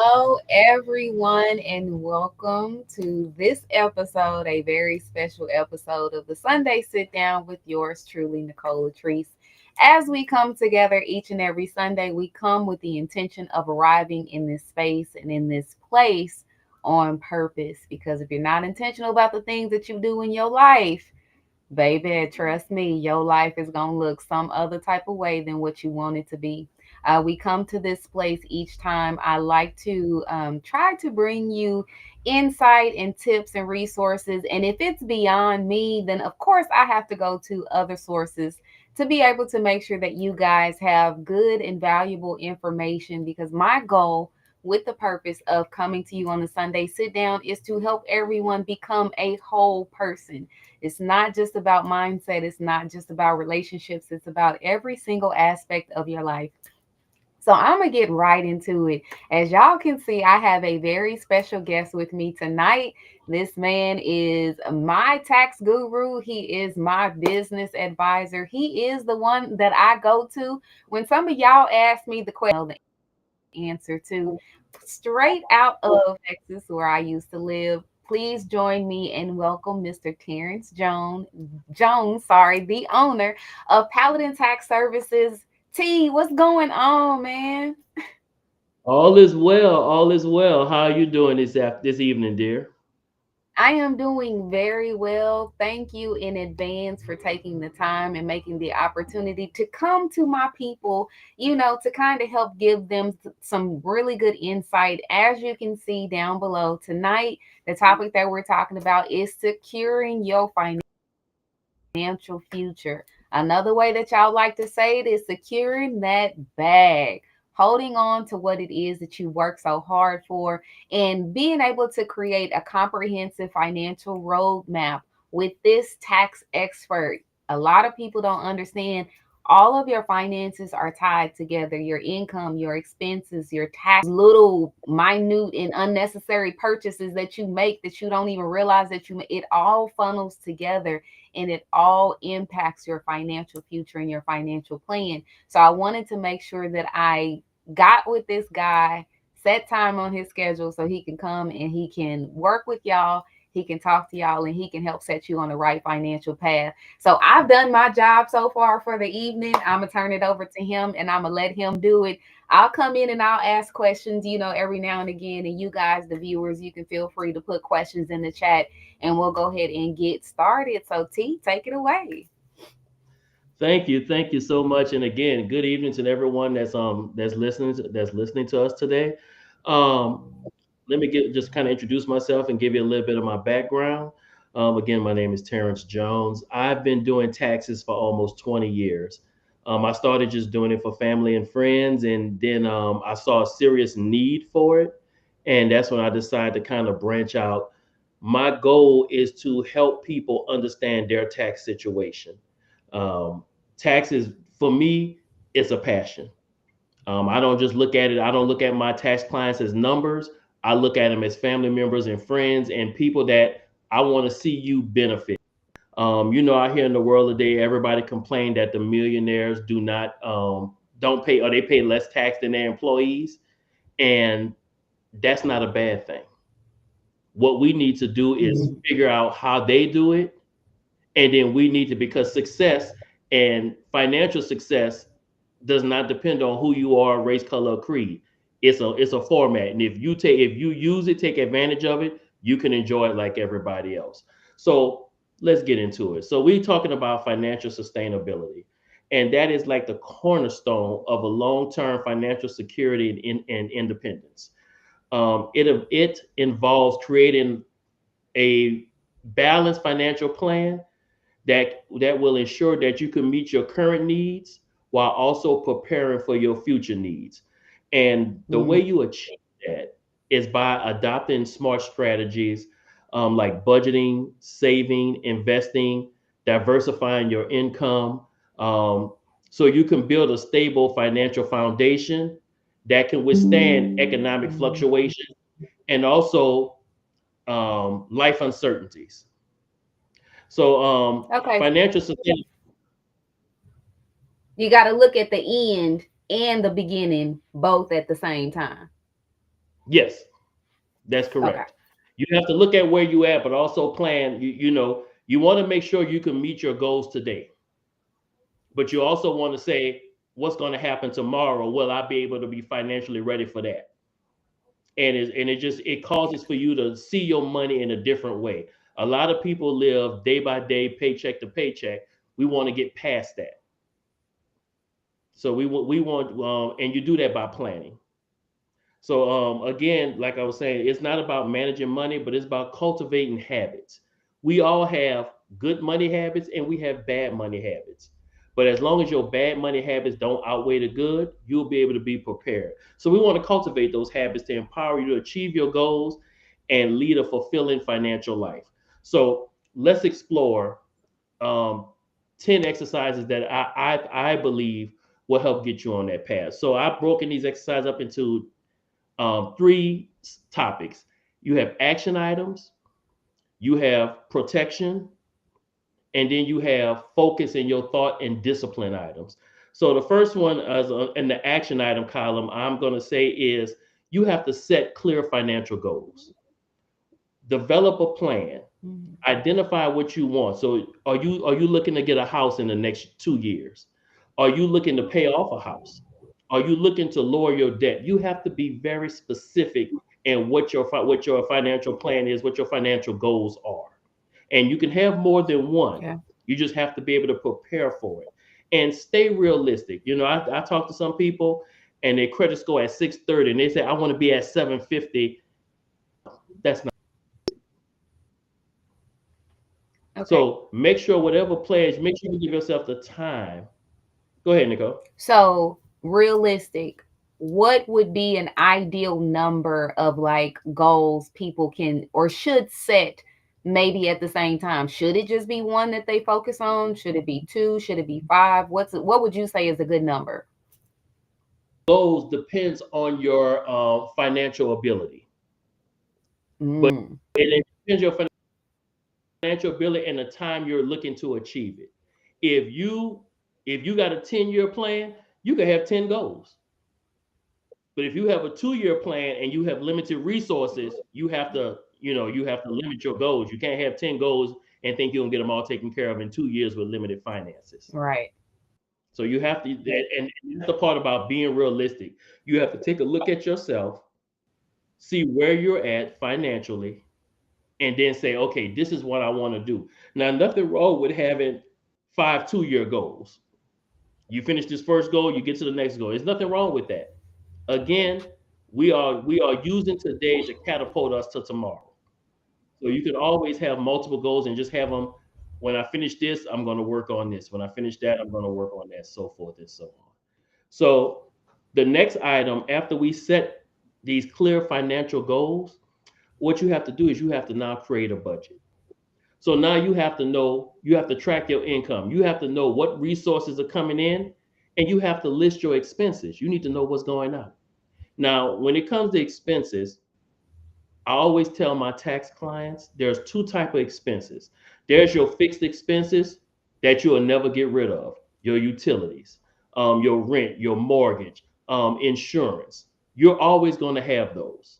Hello, everyone, and welcome to this episode, a very special episode of the Sunday Sit Down with yours truly, Nicole LaTreece. As we come together each and every Sunday, we come with the intention of arriving in this space and in this place on purpose. Because if you're not intentional about the things that you do in your life, baby, trust me, your life is going to look some other type of way than what you want it to be. We come to this place each time. I like to try to bring you insight and tips and resources. And if it's beyond me, then of course I have to go to other sources to be able to make sure that you guys have good and valuable information because my goal with the purpose of coming to you on the Sunday sit down is to help everyone become a whole person. It's not just about mindset, it's not just about relationships, it's about every single aspect of your life. So I'm going to get right into it. As y'all can see, I have a very special guest with me tonight. This man is my tax guru. He is my business advisor. He is the one that I go to when some of y'all ask me the question, I know the answer to. Straight out of Texas, where I used to live. Please join me and welcome Mr. Terrence Jones, sorry, the owner of Paladin Tax Services. T, what's going on, man? All is well. All is well. How are you doing this evening, dear? I am doing very well. Thank you in advance for taking the time and making the opportunity to come to my people, to kind of help give them some really good insight. As you can see down below tonight, the topic that we're talking about is securing your financial future. Another way that y'all like to say it is securing that bag, holding on to what it is that you work so hard for, and being able to create a comprehensive financial roadmap with this tax expert. A lot of people don't understand all of your finances are tied together, your income, your expenses, your tax, little minute and unnecessary purchases that you make that you don't even realize that you make. It all funnels together and it all impacts your financial future and your financial plan. So I wanted to make sure that I got with this guy, set time on his schedule so he can come and he can work with y'all. He can talk to y'all and he can help set you on the right financial path. So I've done my job so far for the evening. I'm going to turn it over to him and I'm going to let him do it. I'll come in and I'll ask questions, every now and again. And you guys, the viewers, you can feel free to put questions in the chat and we'll go ahead and get started. So, T, take it away. Thank you. Thank you so much. And again, good evening to everyone that's listening to us today. Um, Let me just kind of introduce myself and give you a little bit of my background. Again, my name is Terrence Jones. I've been doing taxes for almost 20 years. I started just doing it for family and friends, and then I saw a serious need for it, and that's when I decided to kind of branch out. My goal is to help people understand their tax situation. Um, Taxes for me, it's a passion. I don't just look at it. I don't look at my tax clients as numbers. I look at them as family members and friends and people that I want to see you benefit. Out here in the world today, everybody complained that the millionaires don't pay or they pay less tax than their employees, and that's not a bad thing. What we need to do is figure out how they do it, and then we need to, because success and financial success does not depend on who you are, race, color, or creed. It's a format, and if you use it, take advantage of it, you can enjoy it like everybody else. So let's get into it. So we're talking about financial sustainability, and that is like the cornerstone of a long-term financial security and independence. It involves creating a balanced financial plan that will ensure that you can meet your current needs while also preparing for your future needs. And the way you achieve that is by adopting smart strategies, like budgeting, saving, investing, diversifying your income, um, so you can build a stable financial foundation that can withstand economic fluctuation and also life uncertainties. So Okay. financial sustainability. You got to look at the end and the beginning both at the same time. Yes, that's Okay. correct. You have to look at where you at, but also plan. You want to make sure you can meet your goals today, but you also want to say what's going to happen tomorrow. Will I be able to be financially ready for that? And it causes for you to see your money in a different way. A lot of people live day by day, paycheck to paycheck. We want to get past that. So we want, and you do that by planning. So again, like I was saying, it's not about managing money, but it's about cultivating habits. We all have good money habits and we have bad money habits. But as long as your bad money habits don't outweigh the good, you'll be able to be prepared. So we want to cultivate those habits to empower you to achieve your goals and lead a fulfilling financial life. So let's explore um, 10 exercises that I believe will help get you on that path. So I've broken these exercises up into three topics. You have action items, you have protection, and then you have focus in your thought and discipline items. So the first one is in the action item column, I'm going to say is you have to set clear financial goals. Develop a plan. Mhm. Identify what you want. So are you looking to get a house in the next 2 years? Are you looking to pay off a house? Are you looking to lower your debt? You have to be very specific in what your financial plan is, what your financial goals are. And you can have more than one. Okay. You just have to be able to prepare for it and stay realistic. I talk to some people and their credit score at 630 and they say I want to be at 750. That's not. Okay. So make sure whatever pledge, make sure you give yourself the time. Go ahead, Nicole. So, realistic, what would be an ideal number of like goals people can or should set maybe at the same time? Should it just be one that they focus on? Should it be two? Should it be five? What would you say is a good number? Goals depends on your financial ability, but Mm, it depends your financial ability and the time you're looking to achieve it. If you if you got a 10-year plan, you can have 10 goals. But if you have a 2-year plan and you have limited resources, you have to limit your goals. You can't have 10 goals and think you're gonna get them all taken care of in 2 years with limited finances. right. So you have to, and that's the part about being realistic. You have to take a look at yourself, see where you're at financially, and then say, okay, this is what I want to do. Now, nothing wrong with having 5 2-year goals. You finish this first goal, you get to the next goal. There's nothing wrong with that. Again, we are using today to catapult us to tomorrow. So you can always have multiple goals and just have them. When I finish this, I'm going to work on this. When I finish that, I'm going to work on that, so forth and so on. So the next item, after we set these clear financial goals, what you have to do is you have to now create a budget. So now you have to track your income. You have to know what resources are coming in and you have to list your expenses. You need to know what's going on. Now, when it comes to expenses, I always tell my tax clients there's two type of expenses. There's your fixed expenses that you'll never get rid of, your utilities, your rent, your mortgage, insurance. You're always going to have those.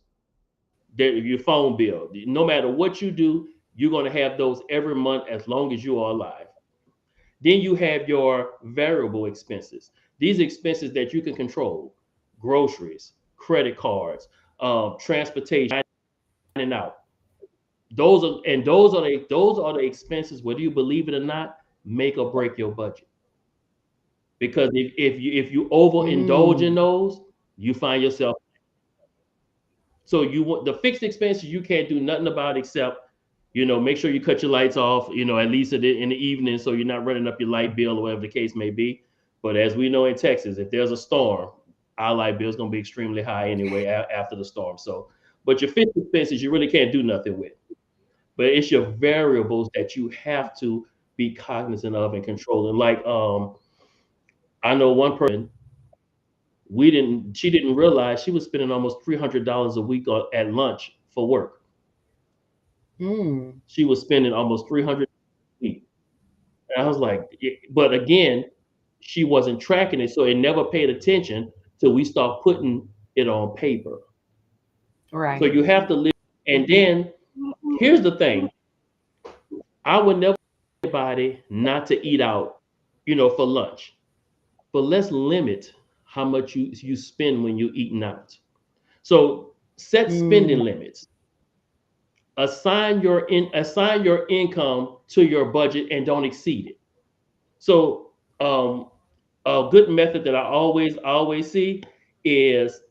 Your phone bill. No matter what you do, you're going to have those every month as long as you are alive. Then you have your variable expenses. These expenses that you can control: groceries, credit cards, transportation, in and out. Those are the expenses, whether you believe it or not, make or break your budget. Because if you overindulge in Mm, those, you find yourself. So you want the fixed expenses you can't do nothing about except make sure you cut your lights off, at least in the evening, so you're not running up your light bill or whatever the case may be. But as we know in Texas, if there's a storm, our light bill is going to be extremely high anyway after the storm. So, but your fixed expenses you really can't do nothing with. But it's your variables that you have to be cognizant of and controlling. Like I know one person, she didn't realize she was spending almost $300 a week at lunch for work. mm. She was spending almost 300 a week. And I was like, but again, she wasn't tracking it, so it never paid attention till we start putting it on paper. So Right. you have to live. And then here's the thing: I would never tell anybody not to eat out, for lunch. But let's limit how much you spend when you're eating out. So set spending Mm. limits. Assign your income to your budget and don't exceed it. So a good method that I always see is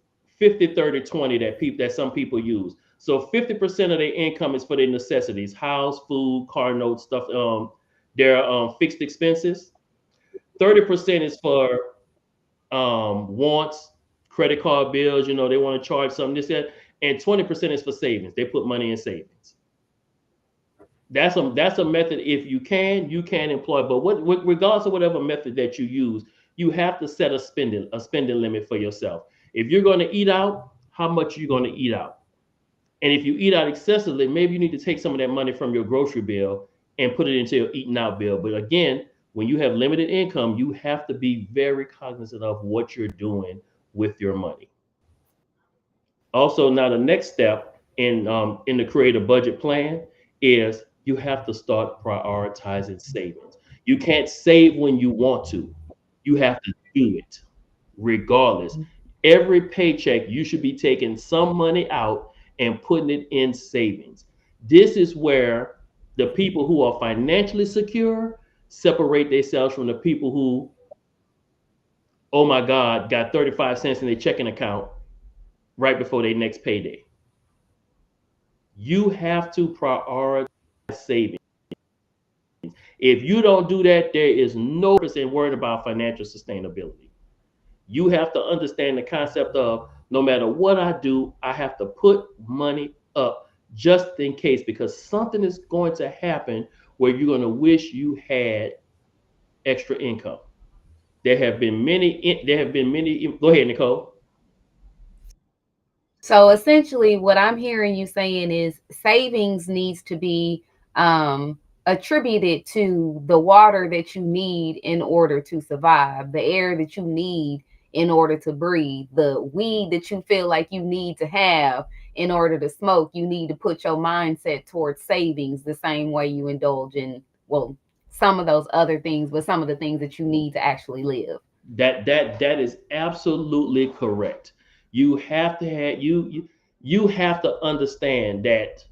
50/30/20 that some people use. So 50% of their income is for their necessities, house, food, car notes, stuff, their fixed expenses. 30% is for wants, credit card bills, they want to charge something, this, that, and 20% is for savings. They put money in savings. That's a method. If you can employ, but regardless of whatever method that you use, you have to set a spending limit for yourself. If you're going to eat out, how much are you going to eat out? And if you eat out excessively, maybe you need to take some of that money from your grocery bill and put it into your eating out bill. But again, when you have limited income, you have to be very cognizant of what you're doing with your money. Also, now the next step in the creative budget plan is you have to start prioritizing savings. You can't save when you want to. You have to do it regardless. Every paycheck you should be taking some money out and putting it in savings. This is where the people who are financially secure separate themselves from the people who, oh my God, got 35 cents in their checking account right before their next payday. You have to prioritize savings. If you don't do that, there is no purpose in worrying about financial sustainability. You have to understand the concept of no matter what I do, I have to put money up just in case because something is going to happen where you're going to wish you had extra income. There have been many. Go ahead, Nicole. So essentially, what I'm hearing you saying is savings needs to be attributed to the water that you need in order to survive, the air that you need in order to breathe, the weed that you feel like you need to have in order to smoke. You need to put your mindset towards savings the same way you indulge in, well, some of those other things, but some of the things that you need to actually live. That is absolutely correct. You have to understand that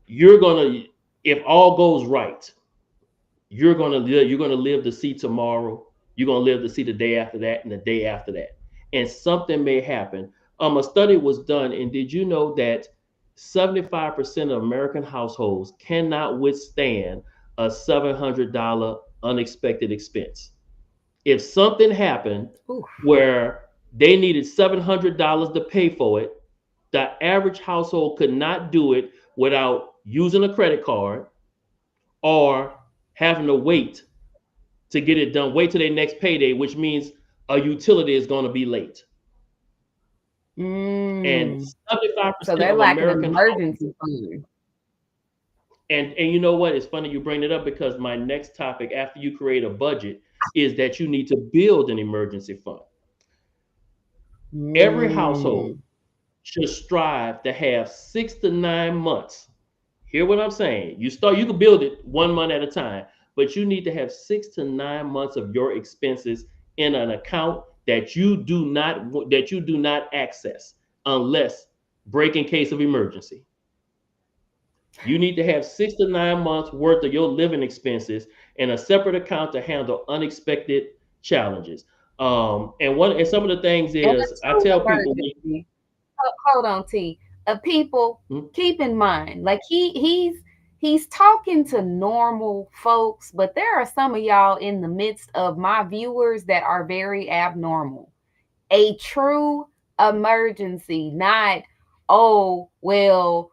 you're gonna if all goes right, you're gonna live to see tomorrow. You're gonna live to see the day after that and the day after that. And something may happen. A study was done, and did you know that 75% of American households cannot withstand a $700 unexpected expense? If something happened Oof. where they needed $700 to pay for it, the average household could not do it without using a credit card or having to wait to get it done, wait till their next payday, which means a utility is going to be late. And Mm. So 75% they're of lacking an American households, emergency fund. and you know what? It's funny you bring it up because my next topic after you create a budget is that you need to build an emergency fund. Every household Mm. should strive to have 6 to 9 months. Hear what I'm saying? You can build it 1 month at a time, but you need to have 6 to 9 months of your expenses in an account that you do not access unless break in case of emergency. You need to have 6 to 9 months worth of your living expenses in a separate account to handle unexpected challenges. And some of the things And is a I true tell people, emergency. Hold on, T. People, hmm, keep in mind, like he's talking to normal folks, but there are some of y'all in the midst of my viewers that are very abnormal. A true emergency, not, oh well,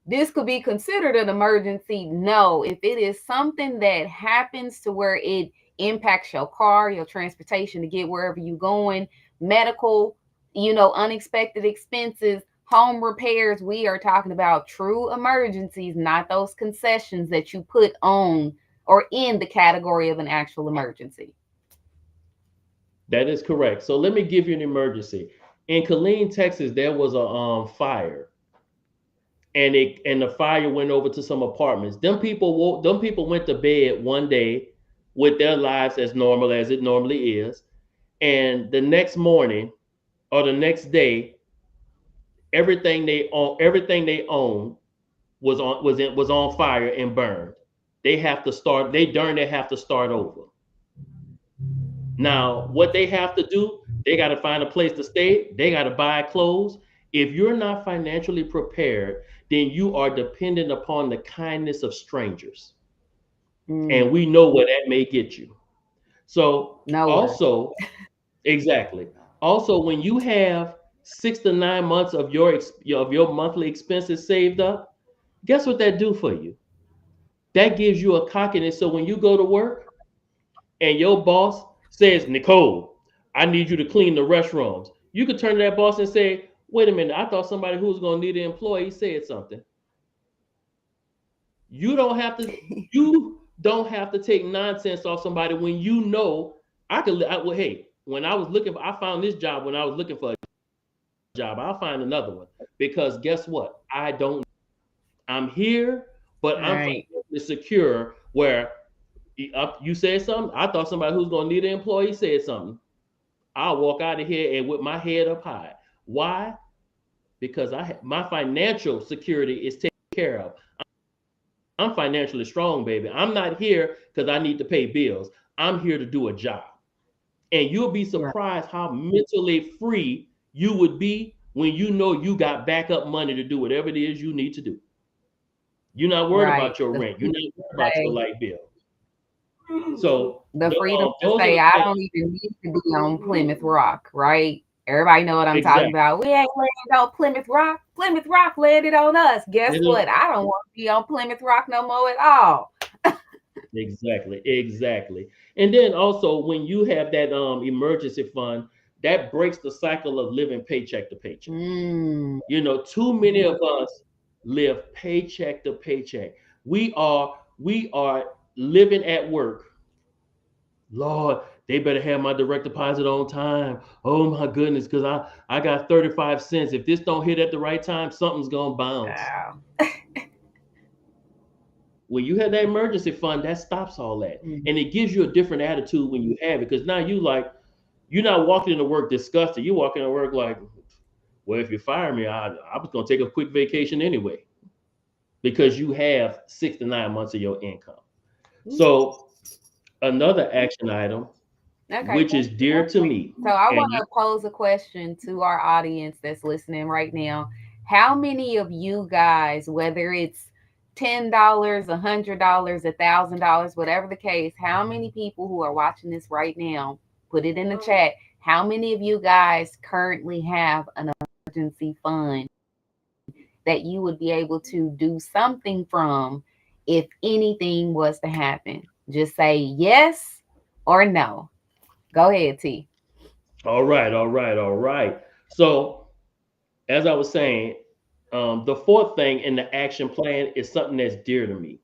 this could be considered an emergency. No, if it is something that happens to where it impacts your car, your transportation to get wherever you're going, medical, unexpected expenses, home repairs, we are talking about true emergencies, not those concessions that you put on or in the category of an actual emergency. that is correct. So let me give you an emergency. In Killeen, Texas, there was a fire, and the fire went over to some apartments. Them people went to bed one day with their lives as normal as it normally is, and the next morning or the next day, everything they own was on fire and burned. They have to start. They darn they have to start over. Now, what they have to do, they got to find a place to stay. They got to buy clothes. If you're not financially prepared, then you are dependent upon the kindness of strangers. And Mm, we know where that may get you. So, nowhere. also, exactly. Also, when you have 6 to 9 months of your monthly expenses saved up, guess what that do for you? That gives you a cockiness. So when you go to work and your boss says, Nicole, I need you to clean the restrooms. You could turn to that boss and say, wait a minute, I thought somebody who was going to need an employee said something. You don't have to. You don't have to take nonsense off somebody when you know I could. Well, hey, when I was looking for, I found this job when I was looking for a job. I'll find another one because guess what? I don't. I'm here, but I'm Right. financially secure. Where you said something, I thought somebody who's going to need an employee said something. I'll walk out of here and with my head up high. Why? Because my financial security is taken care of. I'm financially strong, baby. I'm not here because I need to pay bills. I'm here to do a job. And you'll be Right. surprised how mentally free you would be when you know you got backup money to do whatever it is you need to do. You're not worried Right. about your The rent. You're freedom not worried to about your say, light bill. So the freedom to those are say, the I things. don't even need to be on Plymouth Rock, right? Everybody know what I'm talking Exactly. about. We ain't laying on Plymouth Rock. Plymouth Rock landed on us. Guess what? I don't want to be on Plymouth Rock no more at all. Exactly, exactly. And then also when you have that emergency fund, that breaks the cycle of living paycheck to paycheck. Mm, Too many of us live paycheck to paycheck. We are living at work. Lord, they better have my direct deposit on time. Oh my goodness, because I got 35 cents. If this don't hit at the right time, something's gonna bounce. wow. When you have that emergency fund, that stops all that. Mm, And it gives you a different attitude when you have it. Because now you're not walking into work disgusted. You're walking to work like, well, if you fire me, I was gonna take a quick vacation anyway. Because you have 6 to 9 months of your income. So another action item, okay. which is dear to me, So I and want to pose a question to our audience that's listening right now. How many of you guys, whether it's $10, $100, $1,000, whatever the case, how many people who are watching this right now, put it in the chat. How many of you guys currently have an emergency fund that you would be able to do something from if anything was to happen? Just say yes or no. Go ahead, T. all right, all right, all right. So as I was saying, the fourth thing in the action plan is something that's dear to me.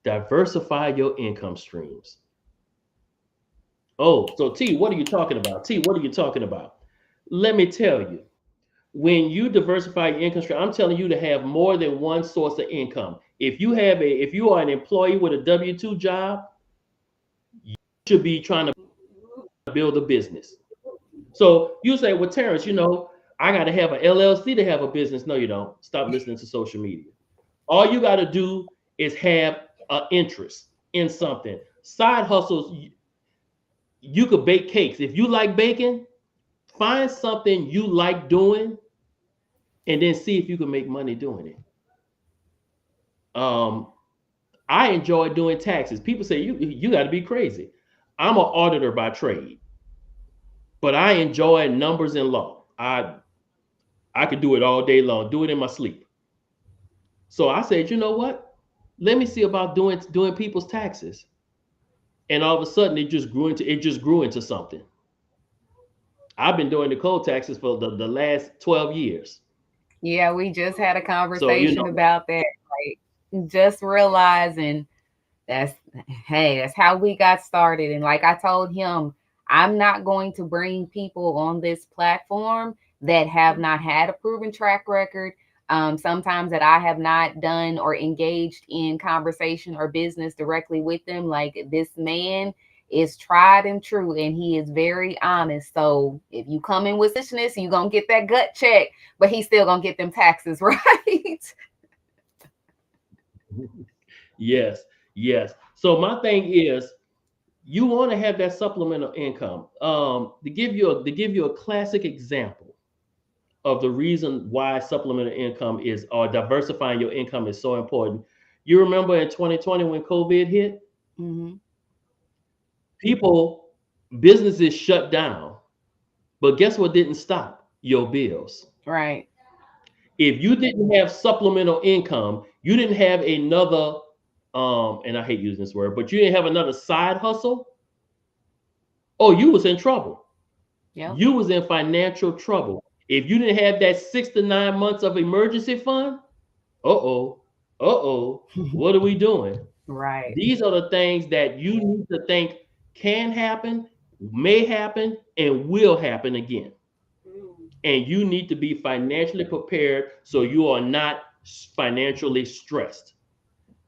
Diversify your income streams. Oh, so T, what are you talking about? T, what are you talking about? Let me tell you, when you diversify your income stream, I'm telling you to have more than one source of income. If you are an employee with a W-2 job, you should be trying to build a business. So you say, well, Terrence, I got to have an LLC to have a business. No, you don't. Stop listening to social media. All you got to do is have an interest in something. Side hustles, you could bake cakes. If you like baking, find something you like doing and then see if you can make money doing it. Um, I enjoy doing taxes. People say you got to be crazy. I'm an auditor by trade, but I enjoy numbers and law. I could do it all day long, do it in my sleep. So I said, you know what? Let me see about doing people's taxes. And all of a sudden, it just grew into something. I've been doing Nicole taxes for the last 12 years. Yeah, we just had a So conversation about that. Like, just realizing that's, hey, that's how we got started. And like I told him, I'm not going to bring people on this platform that have not had a proven track record. Sometimes that I have not done or engaged in conversation or business directly with them. Like this man is tried and true and he is very honest. So if you come in with suspiciousness, you're gonna get that gut check, but he's still gonna get them taxes right. Yes, yes. So my thing is, you want to have that supplemental income. To give you a classic example of the reason why supplemental income is or diversifying your income is so important. You remember in 2020 when COVID hit, Hmm. people businesses shut down, but guess what didn't stop? Your bills. Right. If you didn't have supplemental income, you didn't have another and I hate using this word, but you didn't have another side hustle, oh, you was in trouble. Yep. You was in financial trouble. If you didn't have that 6 to 9 months of emergency fund, uh-oh, uh-oh, what are we doing? Right. These are the things that you need to think can happen, may happen, and will happen again. And you need to be financially prepared so you are not financially stressed.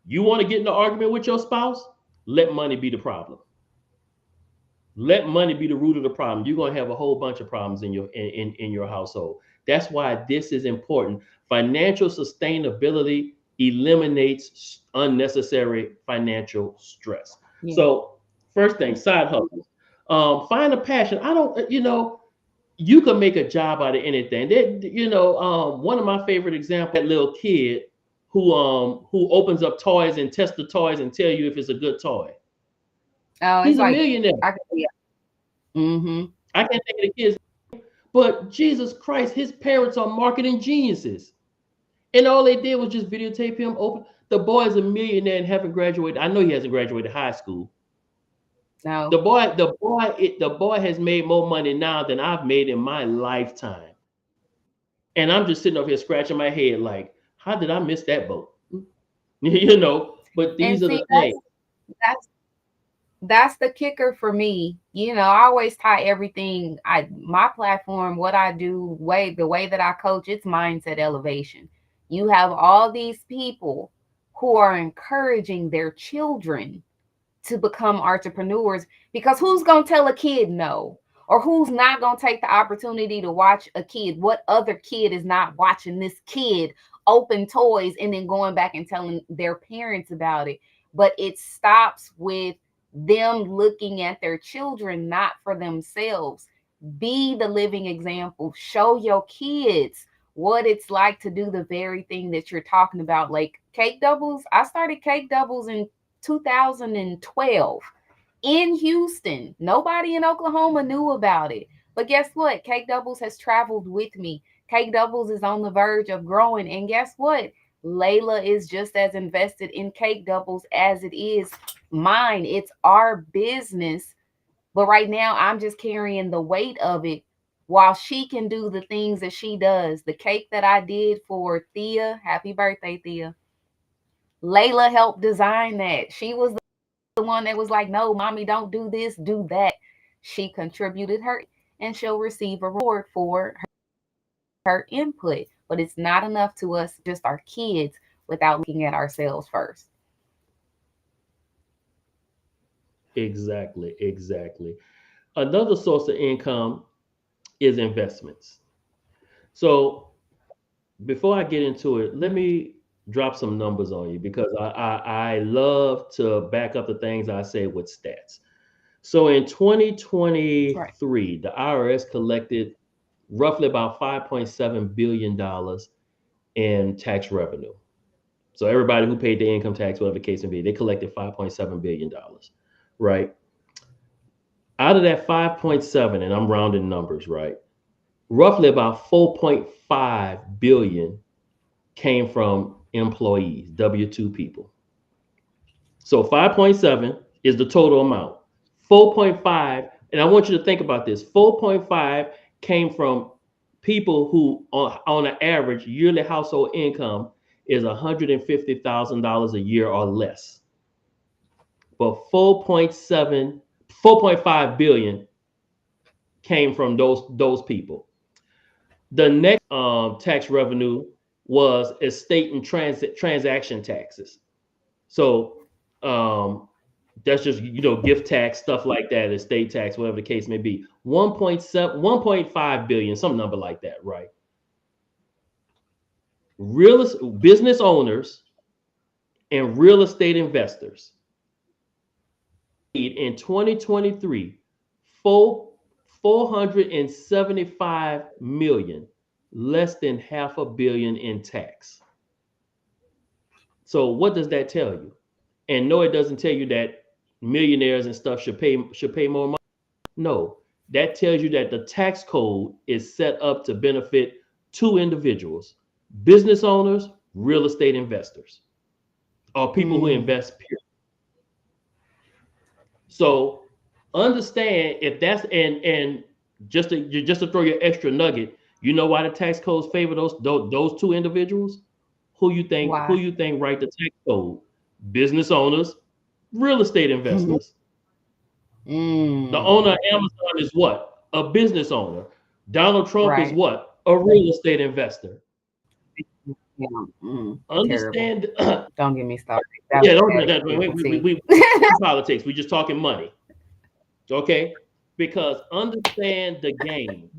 You want to get in an argument with your spouse? Let money be the problem. Let money be the root of the problem. You're gonna have a whole bunch of problems in your household. That's why this is important. Financial sustainability eliminates unnecessary financial stress. Yeah. So, first thing, side hustles. Find a passion. You can make a job out of anything. One of my favorite examples, that little kid who opens up toys and tests the toys and tell you if it's a good toy. Oh, it's He's a like millionaire. I could see it. Mm-hmm. I can't think of the kids, but Jesus Christ, his parents are marketing geniuses. And all they did was just videotape him open. The boy is a millionaire and haven't graduated. I know he hasn't graduated high school. No. The boy has made more money now than I've made in my lifetime. And I'm just sitting over here scratching my head like, how did I miss that boat? But And these are see, the things. that's the kicker for me. I always tie everything, my platform, what I do, the way that I coach, it's mindset elevation. You have all these people who are encouraging their children to become entrepreneurs, because who's going to tell a kid no? Or who's not going to take the opportunity to watch a kid? What other kid is not watching this kid open toys and then going back and telling their parents about it? But it stops with them looking at their children, not for themselves. Be the living example. Show your kids what it's like to do the very thing that you're talking about. Like cake doubles. I started cake doubles in 2012 in Houston. Nobody in Oklahoma knew about it. But guess what? Cake Doubles has traveled with me. Cake Doubles is on the verge of growing. And guess what? Layla is just as invested in Cake Doubles as it is mine. It's our business. But right now, I'm just carrying the weight of it while she can do the things that she does. The cake that I did for Thea, happy birthday, Thea. Layla helped design that. She was the one that was like, no, mommy, don't do this, do that. She contributed her, and she'll receive a reward for her input. But it's not enough to us, just our kids, without looking at ourselves first. Exactly, exactly. Another source of income is investments. So before I get into it, let Mhm. me drop some numbers on you because I love to back up the things I say with stats. So in Right. 2023, the IRS collected roughly about $5.7 billion in tax revenue. So everybody who paid the income tax, whatever the case may be, they collected $5.7 billion, right? Out of that 5.7, and I'm rounding numbers, right? Roughly about 4.5 billion came from employees, W-2 people. So 5.7 is the total amount. 4.5, and I want you to think about this. 4.5 came from people who on an average yearly household income is $150,000 a year or less. But 4.7, 4.5 billion came from those people. The next tax revenue was estate and transaction taxes. So um, that's just gift tax, stuff like that, estate tax, whatever the case may be. 1.7, 1.5 billion, some number like that, right? Business owners and real estate investors in 2023 four 475 million, less than half a billion in tax. So what does that tell you? And no, it doesn't tell you that millionaires and stuff should pay more money. No, that tells you that the tax code is set up to benefit two individuals: business owners, real estate investors, or people who Mm, invest. So understand if that's and just to throw your extra nugget, you know why the tax codes favor those two individuals? Who why? you think write the tax code? Business owners, real estate investors. The owner Mm, of Amazon is what? A business owner. Donald Trump is right. what? A real estate investor. Yeah, terrible. Understand? Don't get me started. That Yeah, was don't, bad we tea. politics. We just talking money, okay? Because understand the game.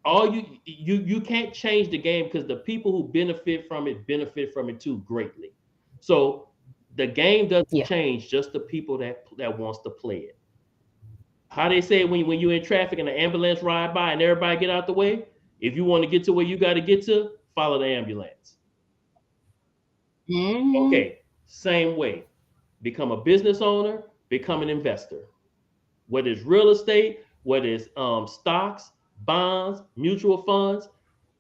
All you can't change the game because the people who benefit from it too greatly. So the game doesn't Yeah. change, just the people that wants to play it. How they say when you're in traffic and the ambulance ride by and everybody get out the way, if you want to get to where you got to get to, follow the ambulance. Hmm. Okay, same way. Become a business owner, become an investor. Whether it's real estate, whether it's stocks, bonds, mutual funds,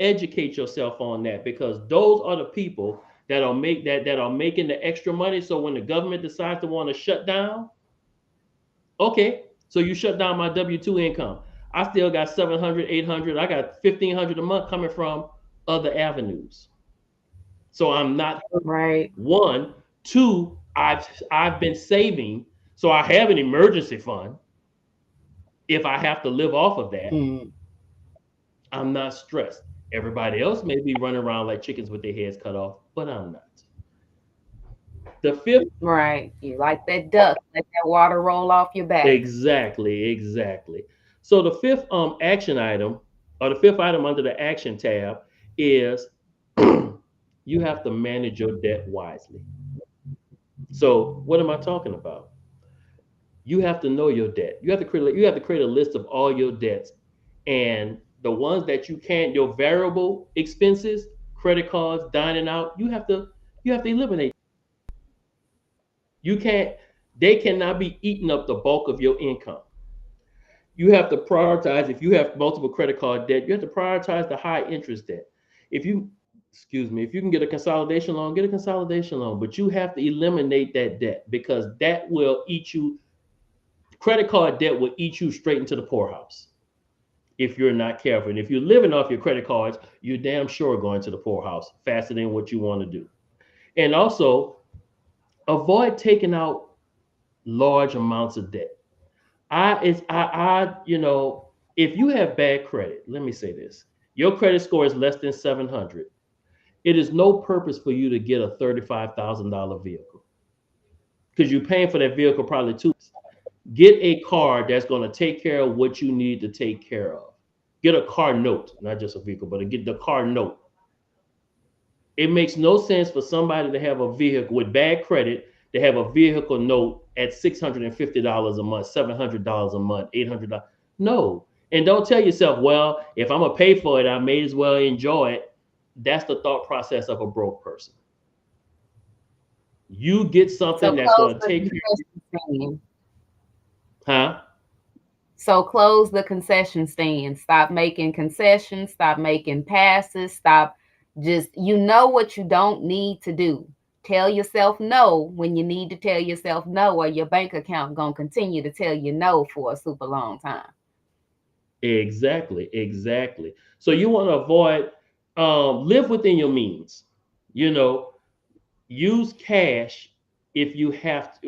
educate yourself on that because those are the people that are making the extra money. So when the government decides to want to shut down, okay, so you shut down my W-2 income. I still got 700, 800. I got 1,500 a month coming from other avenues. So I'm not Right. one, two, I've been saving, so I have an emergency fund. If I have to live off of that, Mm, I'm not stressed. Everybody else may be running around like chickens with their heads cut off, but I'm not. The fifth, right. You like that duck. Let that water roll off your back. exactly. So the fifth action item, or the fifth item under the action tab, is you have to manage your debt wisely. So what am I talking about? You have to know your debt. You have to create a list of all your debts and the ones that you can't, your variable expenses, credit cards, dining out, you have to eliminate. You can't They cannot be eating up the bulk of your income. You have to prioritize. If you have multiple credit card debt, you have to prioritize the high interest debt. If you excuse me, if you can get a consolidation loan, get a consolidation loan, but you have to eliminate that debt because that will eat you. Credit card debt will eat you straight into the poorhouse if you're not careful. And if you're living off your credit cards, you're damn sure going to the poorhouse faster than what you want to do. And also, avoid taking out large amounts of debt. If you have bad credit, let me say this: your credit score is less than 700. It is no purpose for you to get a $35,000 vehicle because you're paying for that vehicle probably two. Get a car that's going to take care of what you need to take care of. Get a car note, not just a vehicle, but get the car note. It makes no sense for somebody to have a vehicle with bad credit to have a vehicle note at $650 a month, $700 a month, $800. No. And don't tell yourself, well, if I'm gonna pay for it, I may as well enjoy it. That's the thought process of a broke person. You get So something that's close gonna the take care of concession stand. you. Huh? So close the concession stand. Stop making concessions. Stop making passes. Stop. Just you know what you don't need to do. Tell yourself no when you need to tell yourself no, or your bank account gonna continue to tell you no for a super long time. Exactly. So you want to avoid live within your means. You know, use cash if you have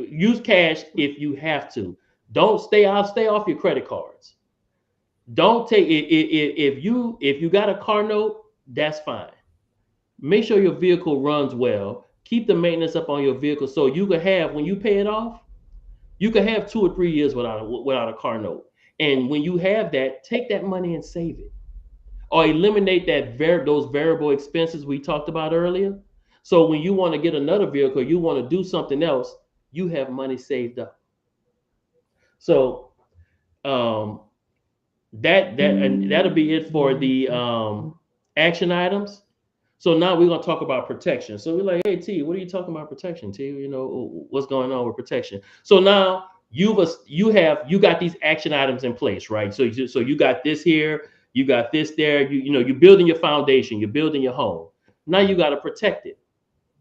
to. Don't stay off your credit cards. Don't take if you got a car note, that's fine. Make sure your vehicle runs well. Keep the maintenance up on your vehicle so you can have when you pay it off, you can have 2 or 3 years without a car note. And when you have that, take that money and save it, or eliminate those variable expenses we talked about earlier. So when you want to get another vehicle, you want to do something else, you have money saved up. So um, and that'll be it for the action items. So now we're gonna talk about protection. So we're like, hey T, what are you talking about protection? T, what's going on with protection? So now you got these action items in place, right? So you got this here, you got this there. You're building your foundation, you're building your home. Now you got to protect it.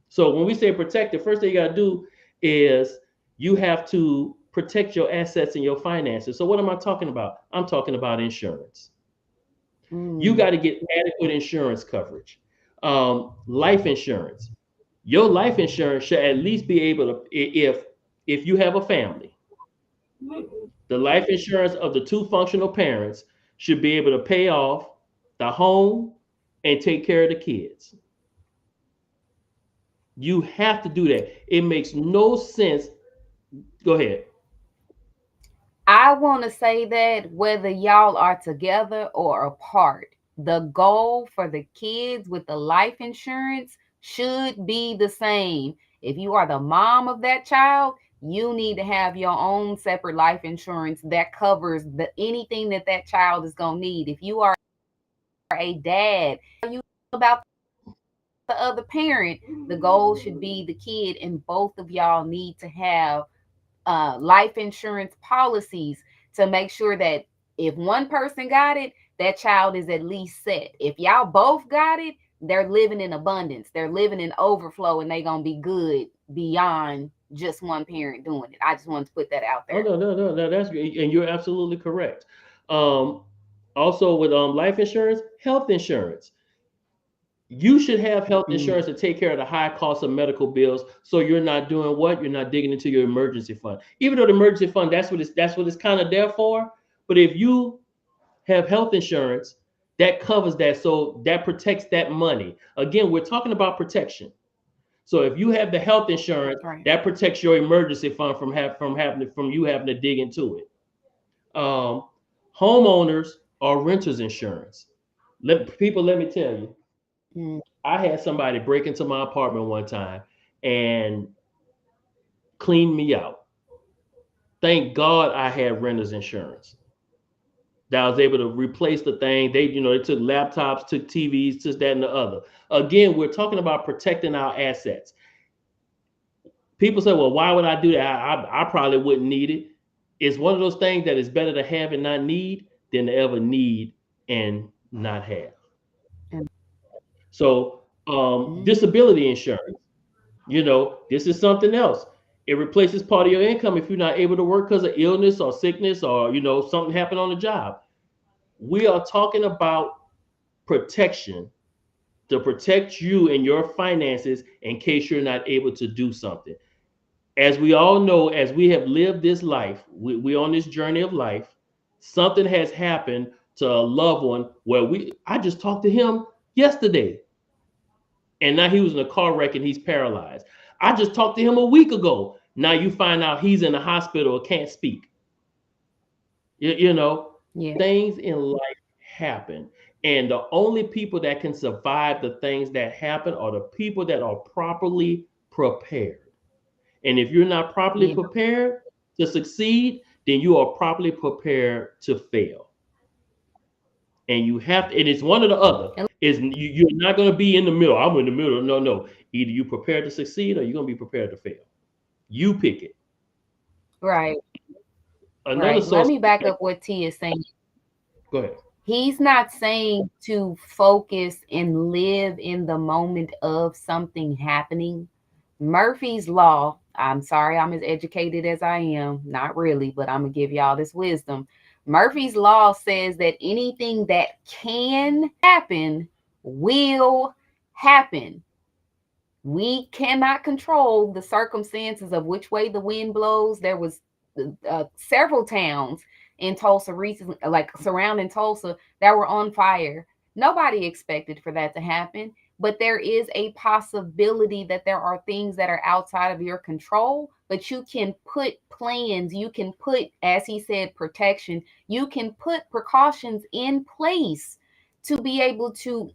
So when we say protect, the first thing you got to do is you have to protect your assets and your finances. So what am I talking about? I'm talking about insurance. You Mm. got to get adequate insurance coverage. Life insurance. Your life insurance should at least be able to, if you have a family, the life insurance of the two functional parents should be able to pay off the home and take care of the kids. You have to do that. It makes no sense. Go ahead. I want to say that whether y'all are together or apart, the goal for the kids with the life insurance should be the same. If you are the mom of that child, you need to have your own separate life insurance that covers the anything that that child is going to need. If you are a dad, you about the other parent, the goal should be the kid, and both of y'all need to have life insurance policies to make sure that if one person got it, that child is at least set. If y'all both got it, they're living in abundance, they're living in overflow, and they're going to be good beyond just one parent doing it. I just wanted to put that out Oh there. no, no, no, no, that's great, and you're absolutely correct. Um, Also with life insurance, health insurance. You should have health Mm, insurance to take care of the high cost of medical bills, so you're not doing what? You're not digging into your emergency fund. Even though the emergency fund, that's what it's kind of there for. But if you have health insurance, that covers that, so that protects that money. Again, we're talking about protection. So if you have the health insurance, right. that protects your emergency fund from you having to dig into it. Um, Homeowners or renters insurance. Let me tell you, Mm, I had somebody break into my apartment one time and clean me out. Thank God I had renters insurance. That I was able to replace the thing. They took laptops, took TVs, just that and the other. Again, we're talking about protecting our assets. People say, well, why would I do that? I probably wouldn't need it. It's one of those things that is better to have and not need than to ever need and not have. and, So, mm, disability insurance. This is something else. It replaces part of your income if you're not able to work because of illness or sickness, or something happened on the job. We are talking about protection to protect you and your finances in case you're not able to do something. As we all know, as we have lived this life, we on this journey of life, something has happened to a loved one where I just talked to him yesterday, and now he was in a car wreck and he's paralyzed. I just talked to him a week ago. Now you find out he's in the hospital or can't speak. You know, yeah, things in life happen. And the only people that can survive the things that happen are the people that are properly prepared. And if you're not properly yeah, prepared to succeed, then you are properly prepared to fail. And you have to, and it's one or the other. You're not going to be in the middle. I'm in the middle. No, no. Either you prepared to succeed or you're going to be prepared to fail. You pick it. right, Another right. Let source. me back up what T is saying. Go ahead. He's not saying to focus and live in the moment of something happening. Murphy's Law, I'm sorry I'm as educated as I am, not really, but I'm going to give y'all this wisdom. Murphy's Law says that anything that can happen will happen. We cannot control the circumstances of which way the wind blows. There was several towns in Tulsa recently, like surrounding Tulsa, that were on fire. Nobody expected for that to happen, but there is a possibility that there are things that are outside of your control, but you can put plans, you can put, as he said, protection, you can put precautions in place to be able to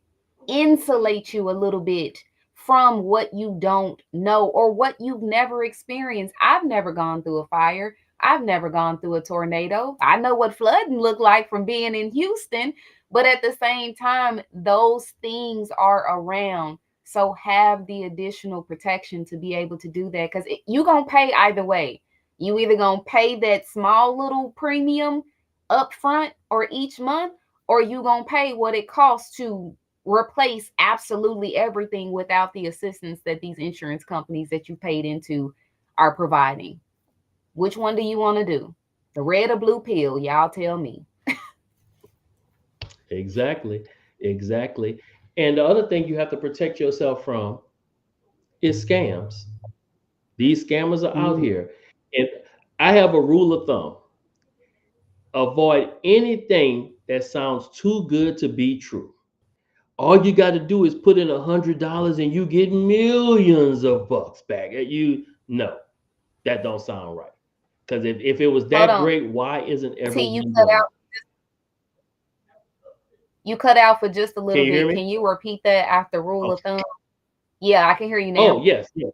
insulate you a little bit from what you don't know or what you've never experienced. I've never gone through a fire. I've never gone through a tornado. I know what flooding looked like from being in Houston, but at the same time, those things are around. So have the additional protection to be able to do that because you're going to pay either way. You either going to pay that small little premium up front or each month, or you going to pay what it costs to replace absolutely everything without the assistance that these insurance companies that you paid into are providing. Which one do you want to do? The red or blue pill? Y'all tell me. Exactly. Exactly. And the other thing you have to protect yourself from is scams. These scammers are out Mm, here. And I have a rule of thumb: avoid anything that sounds too good to be true. All you got to do is put in $100 and you get millions of bucks back. You no, that don't sound right. Because if it was hold that on. great, why isn't T, you everyone cut doing out. it? You cut out for just a Can little you hear bit. me? Can you repeat that after rule of Okay. thumb? Yeah, I can hear you now. Oh yes, yes.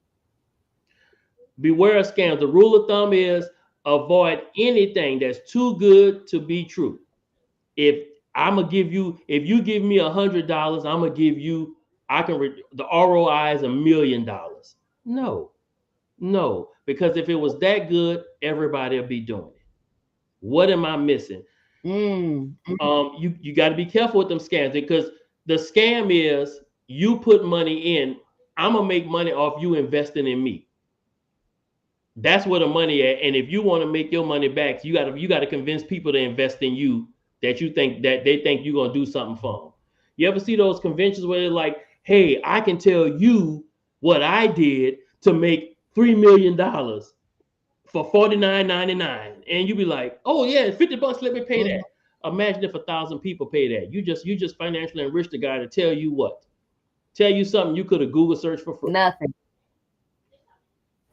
Beware of scams. The rule of thumb is avoid anything that's too good to be true. If I'm gonna give you, if you give me $100, I'm gonna give you, the ROI is $1 million. No, no, because if it was that good, everybody will be doing it. What am I missing? Mm. You got to be careful with them scams because the scam is you put money in. I'm gonna make money off you investing in me. That's where the money at. And if you want to make your money back, you gotta convince people to invest in you that you think that they think you're gonna do something for them. You ever see those conventions where they're like, "Hey, I can tell you what I did to make $3 million for 49.99," and you be like, "Oh yeah, $50. Let me pay Mhm. that." Imagine if 1,000 people pay that. You just financially enrich the guy to tell you what, tell you something you could have Google searched for free. Nothing.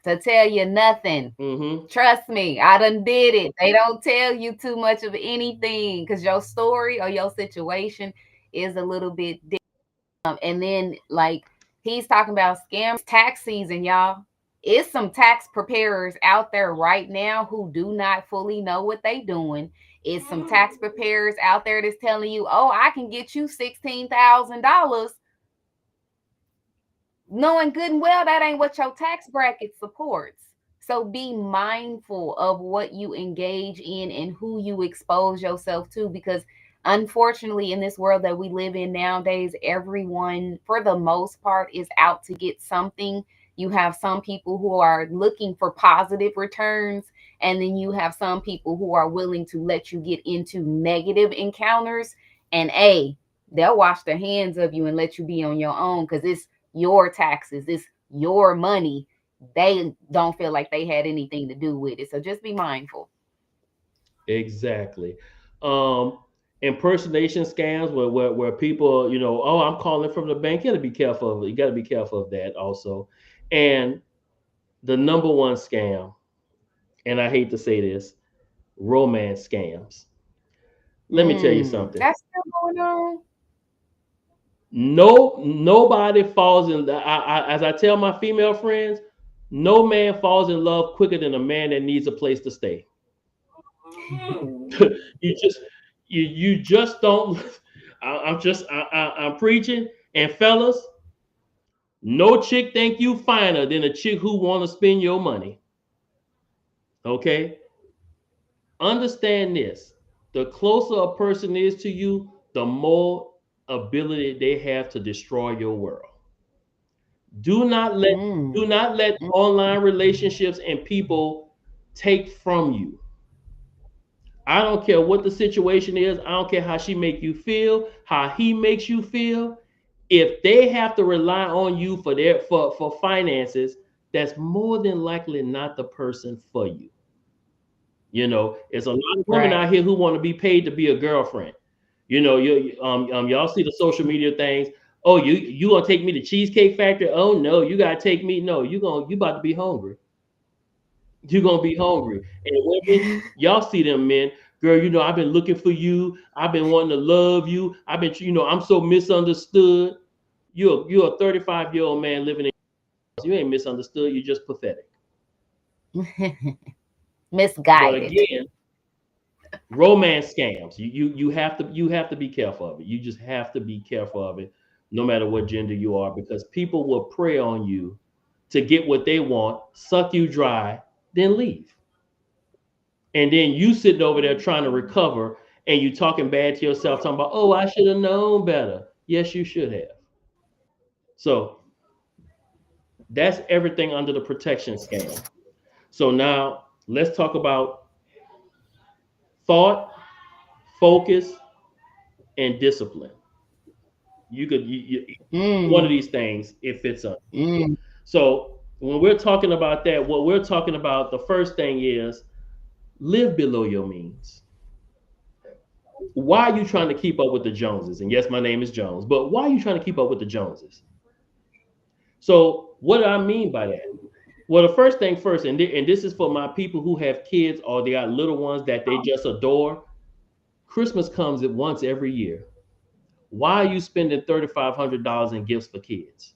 To tell you nothing. Mm-hmm. Trust me, I done did it. They don't tell you too much of anything because your story or your situation is a little bit different. And then, like, he's talking about scams, tax season, y'all. It's some tax preparers out there right now who do not fully know what they doing. It's some tax preparers out there that's telling you, oh, I can get you $16,000, knowing good and well that ain't what your tax bracket supports. So be mindful of what you engage in and who you expose yourself to because unfortunately in this world that we live in nowadays, everyone for the most part is out to get something. You have some people who are looking for positive returns, and then you have some people who are willing to let you get into negative encounters, and they'll wash their hands of you and let you be on your own because it's your taxes, it's your money. They don't feel like they had anything to do with it. So just be mindful. Exactly. Um, Impersonation scams where people, oh, I'm calling from the bank. You got to be careful of it. You got to be careful of that also. And the number one scam, and I hate to say this, romance scams. Let me tell you something. That's still going on. No, nobody falls in. As I tell my female friends, no man falls in love quicker than a man that needs a place to stay. you just you just don't. I'm preaching, and fellas, no chick think you finer than a chick who want to spend your money. Okay, understand this: the closer a person is to you, the more ability they have to destroy your world. Do not let Mm. do not let online relationships and people take from you. I don't care what the situation is. I don't care how she make you feel, how he makes you feel. If they have to rely on you for finances, that's more than likely not the person for you. It's a lot of women Right. out here who want to be paid to be a girlfriend. Y'all see the social media things. Oh, you gonna take me to Cheesecake Factory? Oh no, you gotta take me. No, you about to be hungry. You're gonna be hungry. And women, y'all see them men, girl, I've been looking for you. I've been wanting to love you. I'm so misunderstood. You're a 35-year-old man living in you ain't misunderstood, you're just pathetic. But Misguided. again, romance scams. You have to be careful of it. You just have to be careful of it, no matter what gender you are, because people will prey on you to get what they want, suck you dry, then leave. And then you sitting over there trying to recover and you talking bad to yourself, talking about, oh, I should have known better. Yes, you should have. So that's everything under the protection scam. So now let's talk about thought, focus, and discipline. One of Mm, these things it fits on. mm, So when we're talking about that, what we're talking about, the first thing is live below your means. Why are you trying to keep up with the Joneses? And yes, my name is Jones, but why are you trying to keep up with the Joneses? So what do I mean by that? Well, the first thing first, and this is for my people who have kids or they got little ones that they just adore. Christmas comes at once every year. Why are you spending $3,500 in gifts for kids?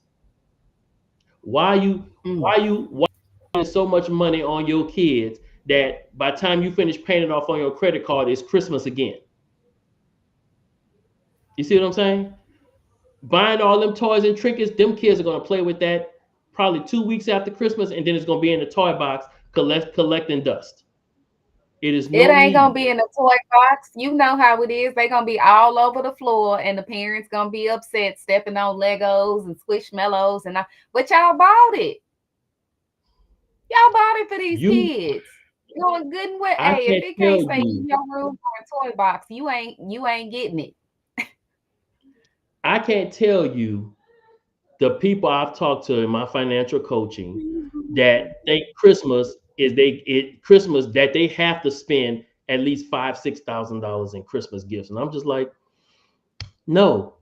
Why you mm. why spending so much money on your kids that by the time you finish paying it off on your credit card, it's Christmas again? You see what I'm saying? Buying all them toys and trinkets, them kids are gonna play with that probably 2 weeks after Christmas, and then it's gonna be in the toy box collecting dust. It is It no ain't gonna need. be in a toy box. You know how it is. They gonna be all over the floor, and the parents gonna be upset stepping on Legos and Squishmallows and all. But y'all bought it. Y'all bought it for these You, kids. Going good and well. I Hey, if can't it tell can't stay you, in your room for a toy box, you ain't getting it. I can't tell you the people I've talked to in my financial coaching that think Christmas that they have to spend at least $5,000-6,000 in Christmas gifts, and I'm just like, no,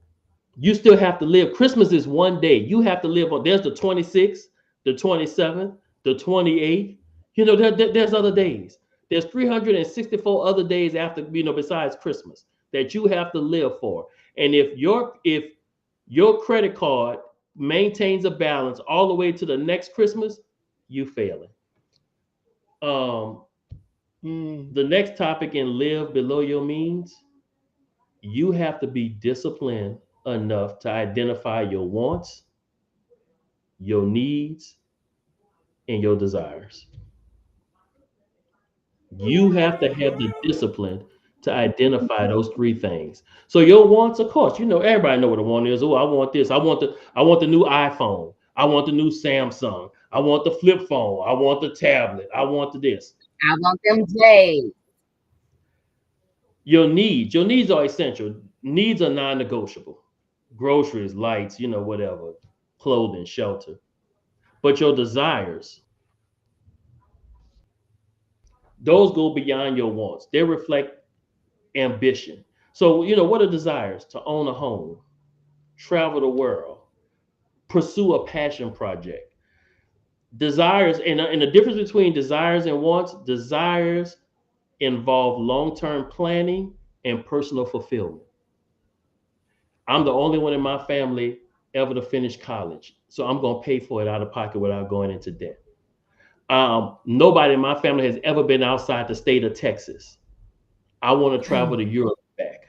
you still have to live. Christmas is one day. You have to live on. There's the 26th, the 27th, the 28th. There's other days. There's 364 other days after, besides Christmas that you have to live for. And if your credit card maintains a balance all the way to the next Christmas, you failing. Um, Mm, the next topic in live below your means, you have to be disciplined enough to identify your wants, your needs, and your desires. You have to have the discipline to identify those three things. So your wants, of course, everybody know what a want is. Oh, I want this. I want the new iPhone. I want the new Samsung. I want the flip phone. I want the tablet. I want the this. I want them J's. Your needs are essential. Needs are non-negotiable. Groceries, lights, whatever, clothing, shelter. But your desires, those go beyond your wants. They reflect ambition. So, what are desires? To own a home, travel the world, pursue a passion project. Desires, and the difference between desires and wants, desires involve long term planning and personal fulfillment. I'm the only one in my family ever to finish college. So I'm going to pay for it out of pocket without going into debt. Nobody in my family has ever been outside the state of Texas. I want to travel to Europe and back.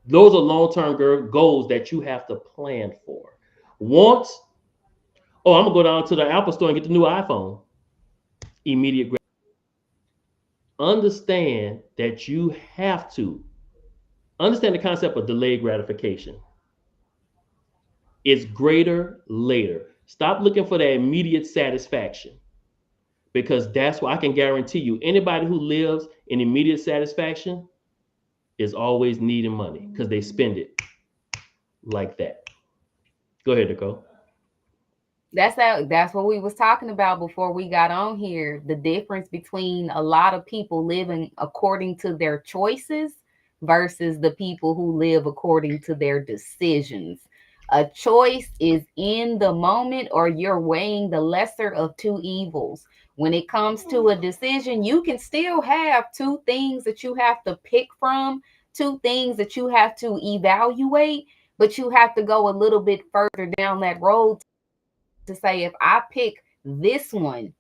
Those are long term goals that you have to plan for. Wants, oh, I'm gonna go down to the Apple store and get the new iPhone. Immediate understand that you have to understand the concept of delayed gratification. It's greater later. Stop looking for that immediate satisfaction because that's what I can guarantee you. Anybody who lives in immediate satisfaction is always needing money because they spend it like that. Go ahead, Nicole. That's what we was talking about before we got on here. The difference between a lot of people living according to their choices versus the people who live according to their decisions. A choice is in the moment, or you're weighing the lesser of two evils. When it comes to a decision, you can still have two things that you have to pick from, two things that you have to evaluate, but you have to go a little bit further down that road to say, if I pick this one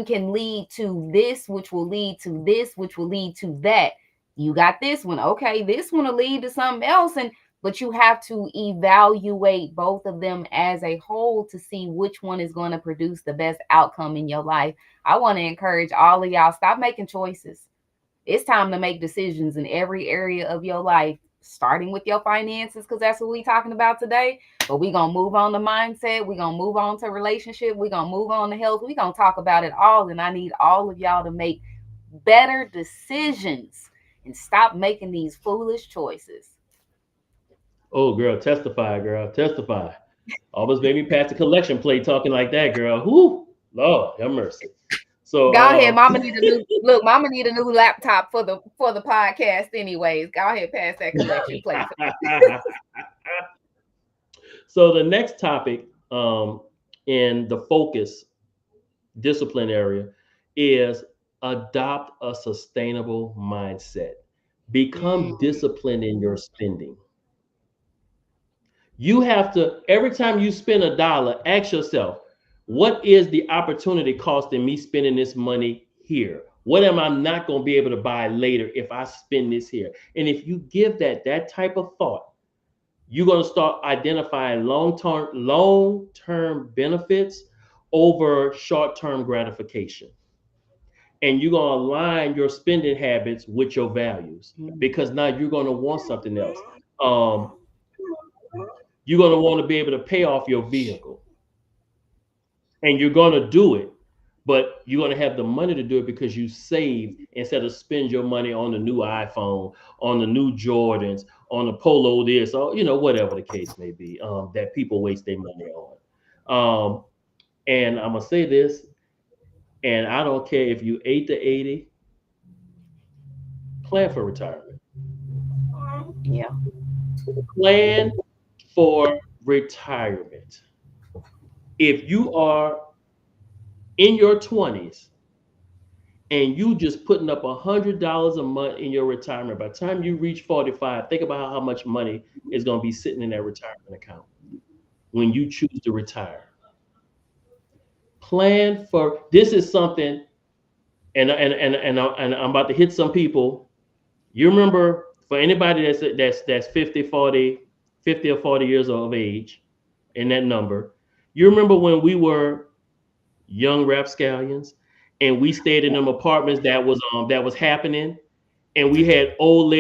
can lead to this, which will lead to this, which will lead to that. You got this one. Okay, this one will lead to something else. And but you have to evaluate both of them as a whole to see which one is going to produce the best outcome in your life. I want to encourage all of y'all, stop making choices. It's time to make decisions in every area of your life, starting with your finances, because that's what we're talking about today. But we're going to move on to mindset. We're going to move on to relationship. We're going to move on to health. We're going to talk about it all. And I need all of y'all to make better decisions and stop making these foolish choices. Oh, girl, testify, girl, testify. Almost made me pass the collection plate talking like that, girl. Whoo, Lord, have mercy. So, Go ahead, mama need a new look. Mama need a new laptop for the podcast, anyways. Go ahead, pass that collection plate. so the next topic in the focus discipline area is adopt a sustainable mindset. Mm, Become disciplined in your spending. You have to, every time you spend a dollar, ask yourself, what is the opportunity cost in me spending this money here? What am I not going to be able to buy later if I spend this here? And if you give that type of thought, you're going to start identifying long-term benefits over short-term gratification. And you're going to align your spending habits with your values mm, because now you're going to want something else. Um, you're going to want to be able to pay off your vehicle, and you're going to do it, but you're going to have the money to do it because you saved instead of spend your money on the new iPhone, on the new Jordans, on the Polo this, or whatever the case may be, that people waste their money on. And I'm gonna say this, and I don't care if you 8 to 80, plan for retirement. yeah. Plan for retirement. If you are in your 20s and you just putting up $100 a month in your retirement, by the time you reach 45, think about how much money is going to be sitting in that retirement account when you choose to retire. Plan for this is something, and I'm about to hit some people. You remember, for anybody that's 50, 40, 50 or 40 years of age in that number, you remember when we were young rapscallions and we stayed in them apartments that was happening, and we had old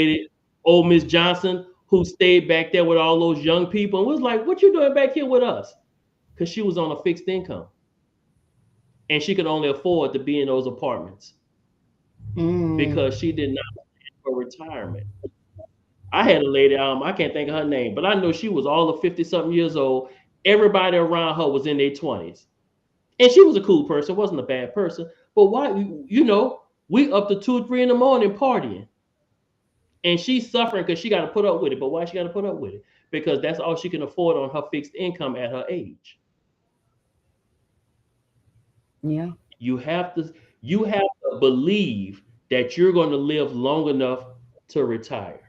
Miss Johnson, who stayed back there with all those young people and was like, "What you doing back here with us?" Because she was on a fixed income and she could only afford to be in those apartments Mm, because she did not plan for retirement. I had a lady, I can't think of her name, but I know she was all of 50 something years old. Everybody around her was in their 20s. And she was a cool person, wasn't a bad person. But why, we up to 2, 3 in the morning partying. And she's suffering because she got to put up with it. But why she got to put up with it? Because that's all she can afford on her fixed income at her age. yeah. You have to you have to believe that you're going to live long enough to retire.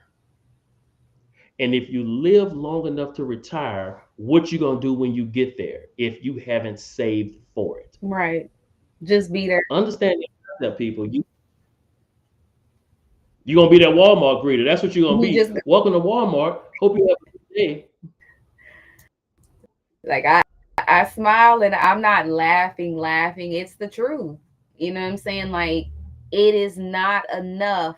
And if you live long enough to retire, what you going to do when you get there if you haven't saved for it? Right. Just be there. Understand that, people. You're going to be that Walmart greeter. That's what you're going to You be. just Welcome to Walmart. Hope you have a good day. like I smile and I'm not laughing. It's the truth. You know what I'm saying? Like it is not enough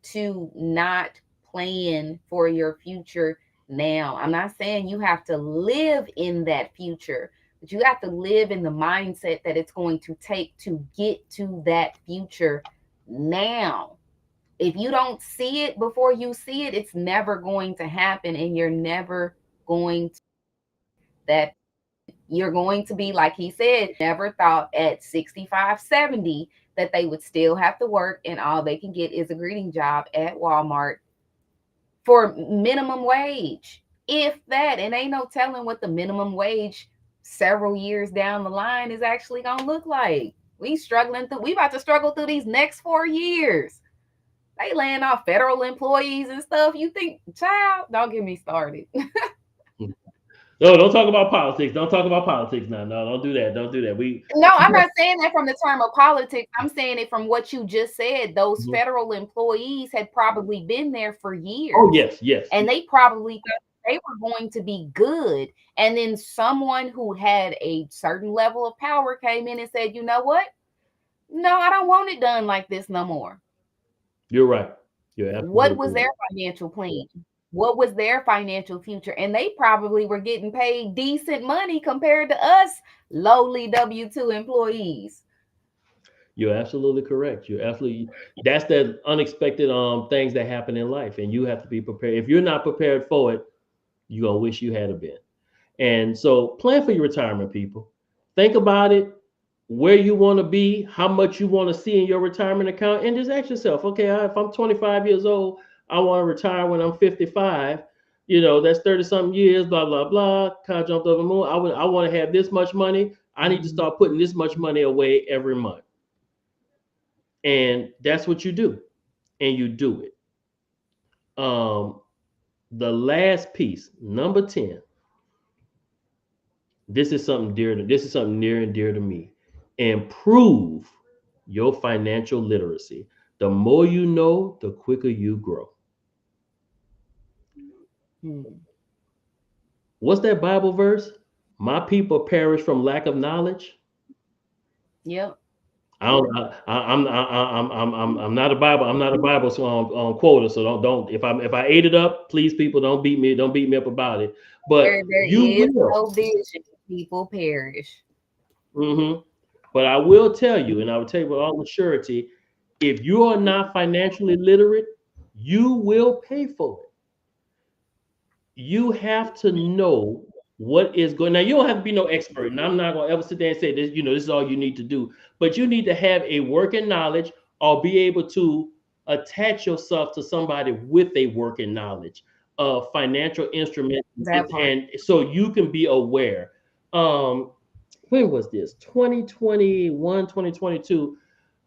to not plan for your future now. I'm not saying you have to live in that future, but you have to live in the mindset that it's going to take to get to that future now. If you don't see it before you see it, it's never going to happen and you're never going to that future. You're going to be, like he said, never thought at 65, 70 that they would still have to work and all they can get is a greeting job at Walmart for minimum wage. If that, and ain't no telling what the minimum wage several years down the line is actually gonna look like. We about to struggle through these next 4 years. They laying off federal employees and stuff. You think, child, don't get me started. No, don't talk about politics. Don't talk about politics now. No, don't do that. Don't do that. We. No, I'm not saying that from the term of politics. I'm saying it from what you just said. Those Mhm. federal employees had probably been there for Oh years, yes, yes. and they probably thought they were going to be good. And then someone who had a certain level of power came in and said, you know what? No, I don't want it done like this no more. You're right. You're What absolutely was correct. their financial plan? What was their financial future? And they probably were getting paid decent money compared to us lowly W-2 employees. You're absolutely correct. You're absolutely. That's the unexpected things that happen in life, and you have to be prepared. If you're not prepared for it, you're gonna wish you had been. And so, plan for your retirement, people. Think about it, where you want to be, how much you want to see in your retirement account, and just ask yourself, okay, if I'm 25 years old, I want to retire when I'm 55. That's 30 something years, blah blah blah. Kind of jumped over the moon. I want to have this much money. I need to start putting this much money away every month, and that's what you do, and you do it. Um, the last piece, number 10. This is something near and dear to me. Improve your financial literacy. The more you know, the quicker you grow. Hmm. What's that Bible verse? My people perish from lack of knowledge. Yep. I don't. I'm not a Bible. I'm not a Bible quoter. So don't. If I ate it up, please people don't beat me. Don't beat me up about it. Where But there you is will. no vision, people perish. hmm But I will tell you, and I will tell you with all surety, if you are not financially literate, you will pay for it. You have to know what is going. Now, you don't have to be no expert, and I'm not going to ever sit there and say this. This is all you need to do. But you need to have a working knowledge, or be able to attach yourself to somebody with a working knowledge of financial instruments, That part. and so you can be aware. Um, when was this? 2021, 2022.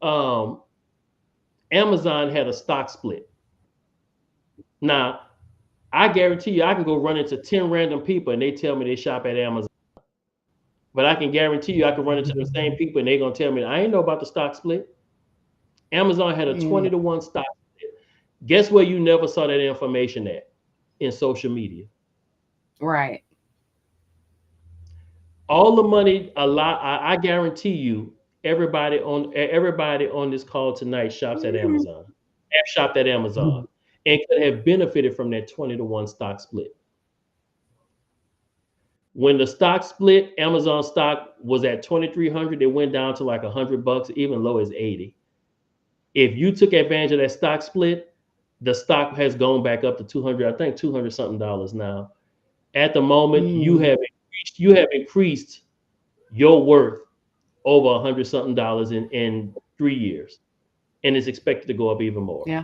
Um, Amazon had a stock split. Now, I guarantee you, I can go run into 10 random people and they tell me they shop at Amazon. But I can guarantee you, I can run into the same people and they're going to tell me, I ain't know about the stock split. Amazon had a Mm, 20-to-1 stock split. Guess where you never saw that information at? In social media. right. All the money, a lot, I guarantee you, everybody on this call tonight shops at Mhm. Amazon. Have shopped at Amazon and could have benefited from that 20-to-1 stock split. When the stock split, Amazon stock was at 2,300. It went down to like $100, even low as 80. If you took advantage of that stock split, the stock has gone back up to 200. I think 200 something dollars now. At the moment, Mm, you have increased your worth over 100 something dollars in 3 years, and it's expected to go up even more. yeah.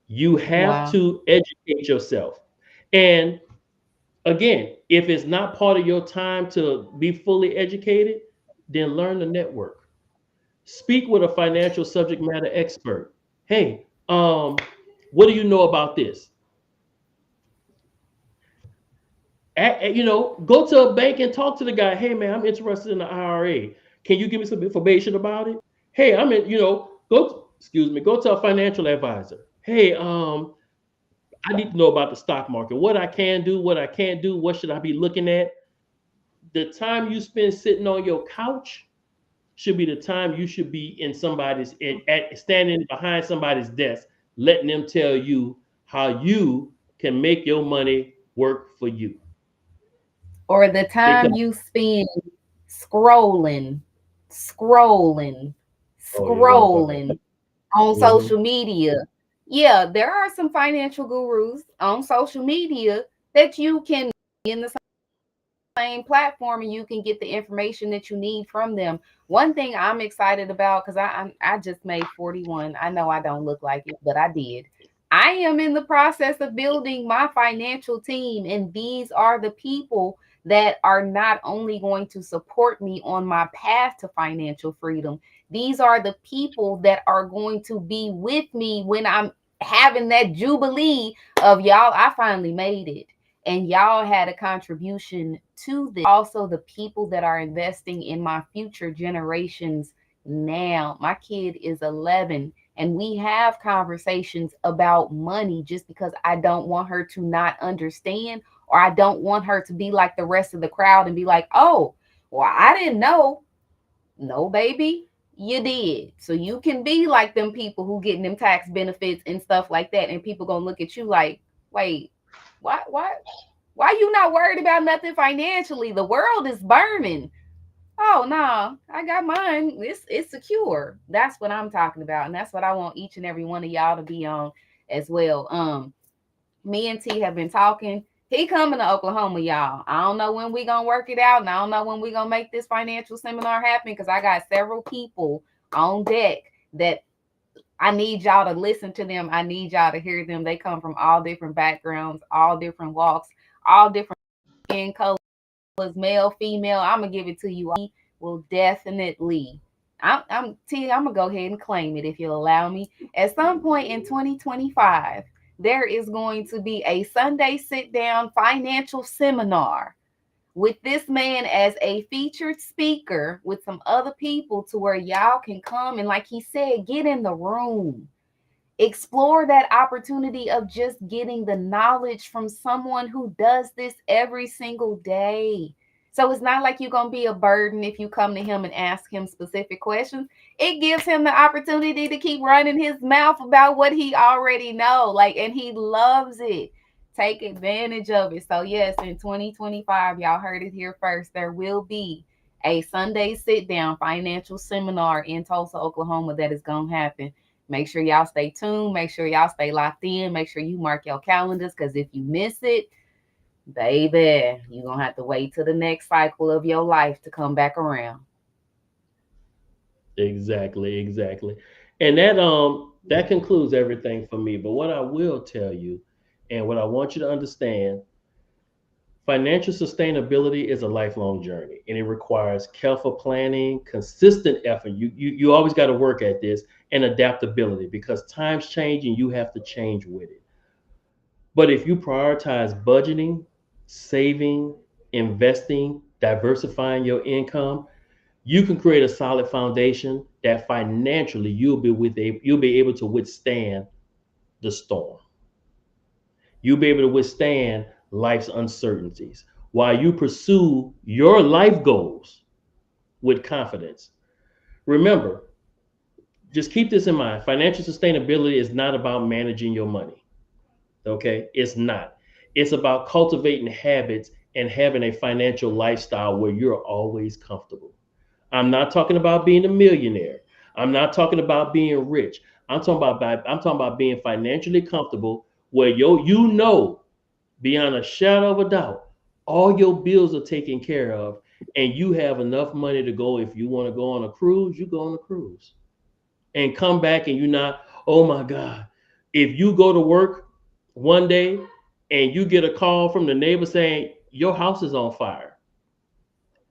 You have Wow. to educate yourself, and again, if it's not part of your time to be fully educated, then learn the network. Speak with a financial subject matter expert. Hey, what do you know about this? Go to a bank and talk to the guy. Hey, man, I'm interested in the IRA. Can you give me some information about it? Hey, go to a financial advisor. Hey, I need to know about the stock market. What I can do, what I can't do, what should I be looking at? The time you spend sitting on your couch should be the time you should be in standing behind somebody's desk, letting them tell you how you can make your money work for you. Or the time Because you spend scrolling, scrolling, oh yeah, we don't talk about scrolling on that. social media. Yeah, there are some financial gurus on social media that you can in the same platform and you can get the information that you need from them. One thing I'm excited about, because I just made 41. I know I don't look like it, but I did. I am in the process of building my financial team, and these are the people that are not only going to support me on my path to financial freedom, these are the people that are going to be with me when I'm having that jubilee of y'all, I finally made it. And y'all had a contribution to this. Also, the people that are investing in my future generations now. My kid is 11, and we have conversations about money just because I don't want her to not understand, or I don't want her to be like the rest of the crowd and be like, oh, well, I didn't know. No, baby, you did. So you can be like them people who getting them tax benefits and stuff like that, and people gonna look at you like, wait, why you not worried about nothing financially? The world is burning. Oh no, I got mine. It's secure. That's what I'm talking about, and that's what I want each and every one of y'all to be on as well. Me and T have been talking. He coming to Oklahoma, y'all. I don't know when we gonna work it out, and I don't know when we gonna make this financial seminar happen because I got several people on deck that I need y'all to listen to them. I need y'all to hear them. They come from all different backgrounds, all different walks, all different skin colors, male, female. I'm gonna give it to you. Will definitely. I'm gonna go ahead and claim it if you'll allow me. At some point in 2025, there is going to be a Sunday sit down financial seminar with this man as a featured speaker with some other people to where y'all can come and, like he said, get in the room, explore that opportunity of just getting the knowledge from someone who does this every single day. So it's not like you're going to be a burden if you come to him and ask him specific questions. It gives him the opportunity to keep running his mouth about what he already know, like, and he loves it. Take advantage of it. So yes, in 2025, y'all heard it here first, there will be a Sunday sit down financial seminar in Tulsa, Oklahoma that is going to happen. Make sure y'all stay tuned. Make sure y'all stay locked in. Make sure you mark your calendars, because if you miss it, baby, you're going to have to wait till the next cycle of your life to come back around. Exactly, exactly. And that concludes everything for me. But what I will tell you, and what I want you to understand, financial sustainability is a lifelong journey, and it requires careful planning, consistent effort. You always got to work at this, and adaptability, because times change and you have to change with it. But if you prioritize budgeting, saving, investing, diversifying your income, you can create a solid foundation that financially you'll be able to withstand the storm. You'll be able to withstand life's uncertainties while you pursue your life goals with confidence. Remember, just keep this in mind. Financial sustainability is not about managing your money. Okay? It's not. It's about cultivating habits and having a financial lifestyle where you're always comfortable. I'm not talking about being a millionaire. I'm not talking about being rich. I'm talking about being financially comfortable where you know beyond a shadow of a doubt all your bills are taken care of, and you have enough money to go. If you want to go on a cruise, you go on a cruise and come back, and you're not, oh my God. If you go to work one day and you get a call from the neighbor saying your house is on fire,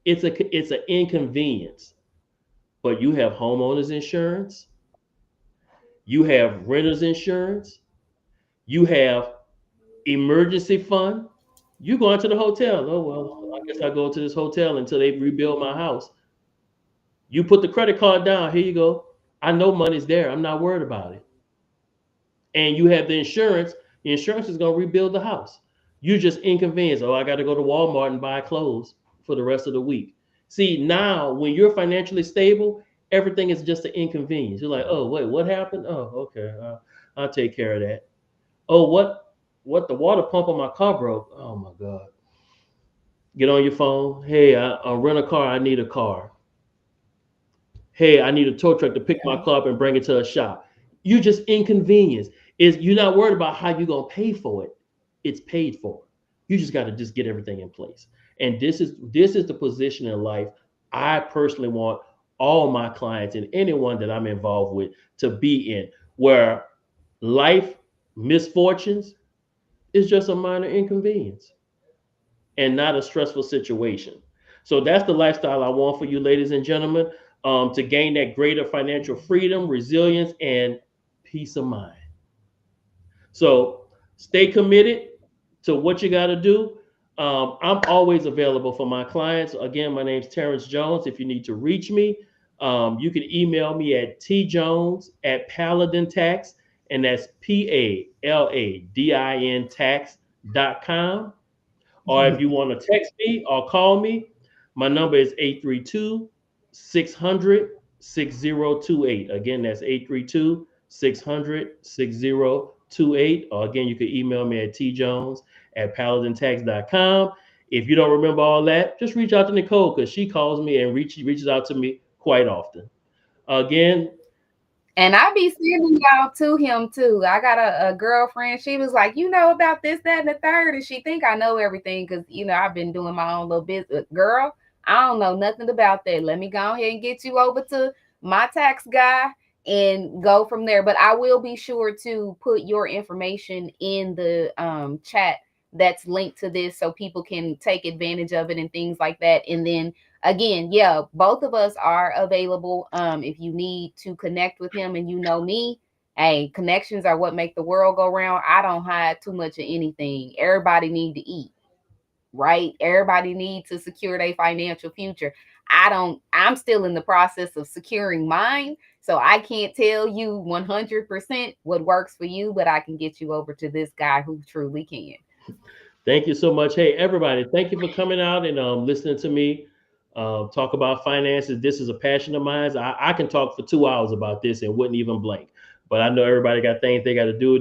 it's an inconvenience. But you have homeowners insurance, you have renters insurance, you have emergency fund. You go into the hotel. Oh well, I guess I go to this hotel until they rebuild my house. You put the credit card down. Here you go. I know money's there. I'm not worried about it. And you have the insurance. The insurance is going to rebuild the house. You just inconvenienced. Oh, I got to go to Walmart and buy clothes for the rest of the week. See, now when you're financially stable, everything is just an inconvenience. You're like, oh wait, what happened? Oh, okay, I'll take care of that. Oh, what? The water pump on my car broke. Oh my God. Get on your phone. Hey, I rent a car. I need a car. Hey, I need a tow truck to pick my Okay. car up and bring it to a shop. You just inconvenience. Is you're not worried about how you're gonna pay for it. It's paid for. You just got to just get everything in place. And this is the position in life I personally want all my clients and anyone that I'm involved with to be in, where life misfortunes is just a minor inconvenience and not a stressful situation. So that's the lifestyle I want for you, ladies and gentlemen, to gain that greater financial freedom, resilience, and peace of mind. So stay committed to what you got to do. I'm always available for my clients. Again, my name's Terrence Jones. If you need to reach me, you can email me at tjones at Paladin Tax, and that's Paladin tax.com. Or if you want to text me or call me, my number is 832 600 6028. Again, that's 832 600 6028. Or again, you can email me at tjones at paladintax.com. If you don't remember all that, just reach out to Nicole because she calls me and reaches out to me quite often. Again, And I be sending y'all to him too. I got a girlfriend. She was like, you know about this, that, and the third, and she think I know everything because I've been doing my own little business. Girl, I don't know nothing about that. Let me go ahead and get you over to my tax guy and go from there. But I will be sure to put your information in the chat that's linked to this so people can take advantage of it and things like that. And then again, yeah, both of us are available. If you need to connect with him and you know me, hey, connections are what make the world go round. I don't hide too much of anything. Everybody need to eat, right? Everybody need to secure their financial future. I'm still in the process of securing mine. So I can't tell you 100% what works for you, but I can get you over to this guy who truly can. thank you so much. Hey, everybody, thank you for coming out and listening to me talk about finances. This is a passion of mine. I can talk for 2 hours about this and wouldn't even blink. But I know everybody got things they got to do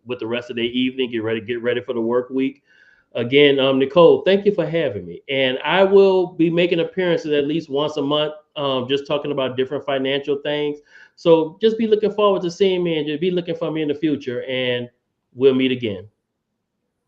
with the rest of their evening, get ready for the work week. Again, Nicole, thank you for having me. And I will be making appearances at least once a month, just talking about different financial things. So just be looking forward to seeing me and just be looking for me in the future. And we'll meet again.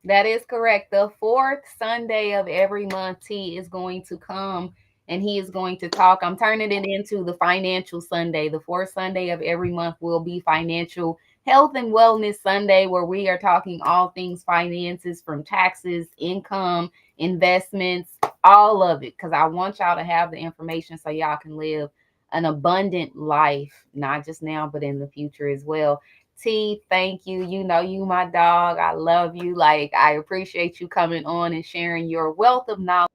That is correct. The fourth Sunday of every month, T is going to come and he is going to talk. I'm turning it into the financial Sunday. The fourth Sunday of every month will be financial health and wellness Sunday, where we are talking all things finances from taxes, income, investments, all of it. Because I want y'all to have the information so y'all can live an abundant life, not just now, but in the future as well. T, thank you. You know, you my dog. I love you. Like, I appreciate you coming on and sharing your wealth of knowledge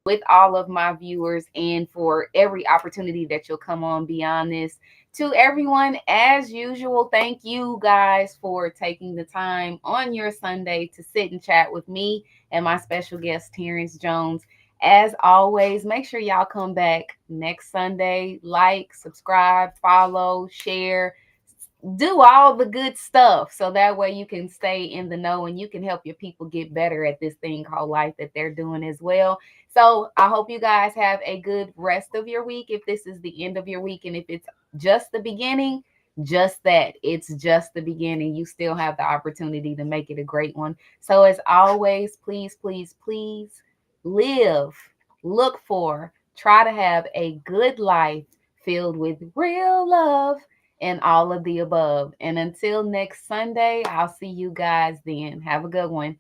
with all of my viewers and for every opportunity that you'll come on beyond this. To everyone, as usual, thank you guys for taking the time on your Sunday to sit and chat with me and my special guest, Terrence Jones. As always, make sure y'all come back next Sunday. Like, subscribe, follow, share, do all the good stuff so that way you can stay in the know and you can help your people get better at this thing called life that they're doing as well. So I hope you guys have a good rest of your week if this is the end of your week, and if it's just the beginning, just that, it's just the beginning. You still have the opportunity to make it a great one. So as always, please, please, please live, look for, try to have a good life filled with real love and all of the above. And until next Sunday, I'll see you guys then. Have a good one.